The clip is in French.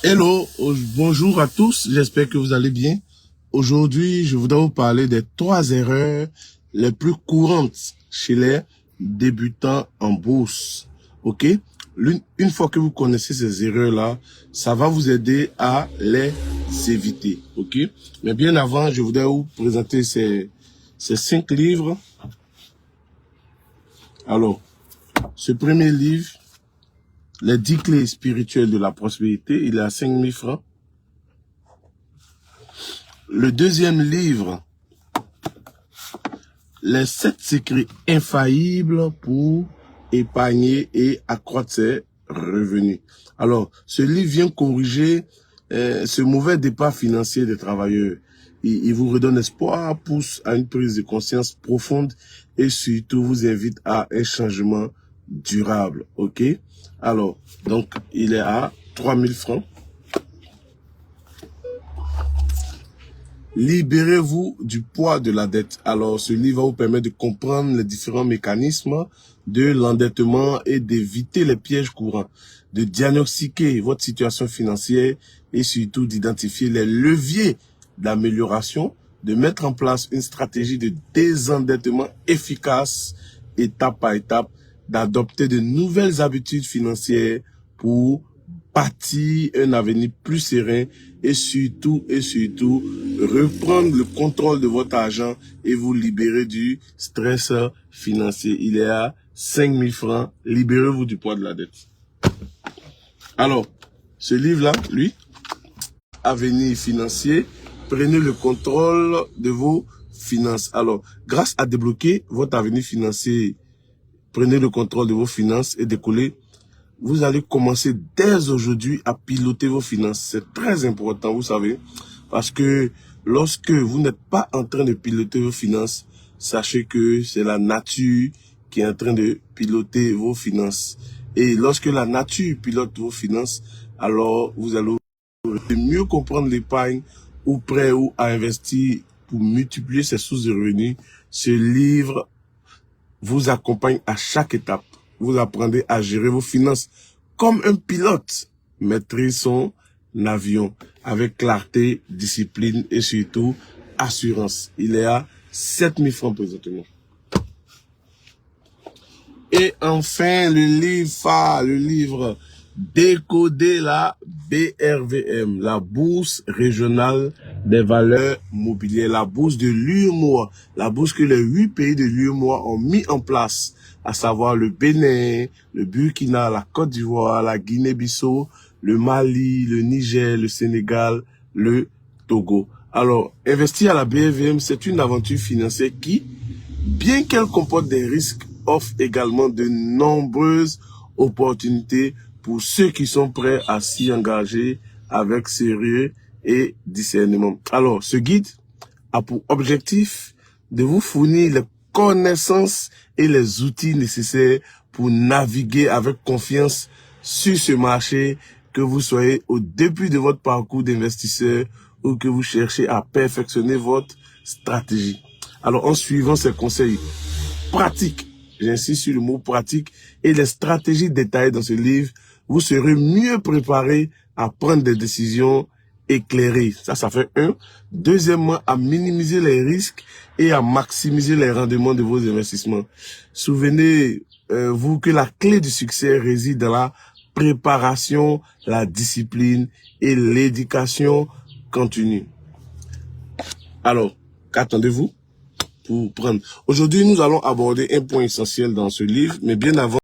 Hello, bonjour à tous, j'espère que vous allez bien. Aujourd'hui, je voudrais vous parler des 3 erreurs les plus courantes chez les débutants en bourse. Ok? Une fois que vous connaissez ces erreurs-là, ça va vous aider à les éviter. Ok? Mais bien avant, je voudrais vous présenter ces 5 livres. Alors, ce premier livre, les 10 clés spirituelles de la prospérité, il est à 5 000 francs. Le deuxième livre, les 7 secrets infaillibles pour épargner et accroître ses revenus. Alors, ce livre vient corriger ce mauvais départ financier des travailleurs. Il vous redonne espoir, pousse à une prise de conscience profonde et surtout vous invite à un changement durable. Ok? Alors, donc, il est à 3 000 francs. Libérez-vous du poids de la dette. Alors, ce livre va vous permettre de comprendre les différents mécanismes de l'endettement et d'éviter les pièges courants, de diagnostiquer votre situation financière et surtout d'identifier les leviers d'amélioration, de mettre en place une stratégie de désendettement efficace, étape par étape, d'adopter de nouvelles habitudes financières pour bâtir un avenir plus serein et surtout, reprendre le contrôle de votre argent et vous libérer du stress financier. Il est à 5 000 francs. Libérez-vous du poids de la dette. Alors, ce livre-là, lui, avenir financier, prenez le contrôle de vos finances. Alors, grâce à débloquer votre avenir financier, prenez le contrôle de vos finances et décoller. Vous allez commencer dès aujourd'hui à piloter vos finances. C'est très important, vous savez, parce que lorsque vous n'êtes pas en train de piloter vos finances, sachez que c'est la nature qui est en train de piloter vos finances. Et lorsque la nature pilote vos finances, alors vous allez mieux comprendre l'épargne ou prêt ou à investir pour multiplier ses sources de revenus. Ce livre vous accompagne à chaque étape. Vous apprendrez à gérer vos finances comme un pilote maîtrise son avion avec clarté, discipline et surtout assurance. Il est à 7 000 francs présentement. Et enfin, le livre phare, le livre Décoder la BRVM, la Bourse régionale des valeurs mobilières, la bourse de l'UEMOA, la bourse que les 8 pays de l'UEMOA ont mis en place, à savoir le Bénin, le Burkina, la Côte d'Ivoire, la Guinée-Bissau, le Mali, le Niger, le Sénégal, le Togo. Alors, investir à la BRVM, c'est une aventure financière qui, bien qu'elle comporte des risques, offre également de nombreuses opportunités pour ceux qui sont prêts à s'y engager avec sérieux et discernement. Alors, ce guide a pour objectif de vous fournir les connaissances et les outils nécessaires pour naviguer avec confiance sur ce marché, que vous soyez au début de votre parcours d'investisseur ou que vous cherchez à perfectionner votre stratégie. Alors, en suivant ces conseils pratiques, j'insiste sur le mot pratique, et les stratégies détaillées dans ce livre, vous serez mieux préparé à prendre des décisions éclairées. Ça fait un. Deuxièmement, à minimiser les risques et à maximiser les rendements de vos investissements. Souvenez-vous que la clé du succès réside dans la préparation, la discipline et l'éducation continue. Alors, qu'attendez-vous pour prendre? Aujourd'hui, nous allons aborder un point essentiel dans ce livre, mais bien avant,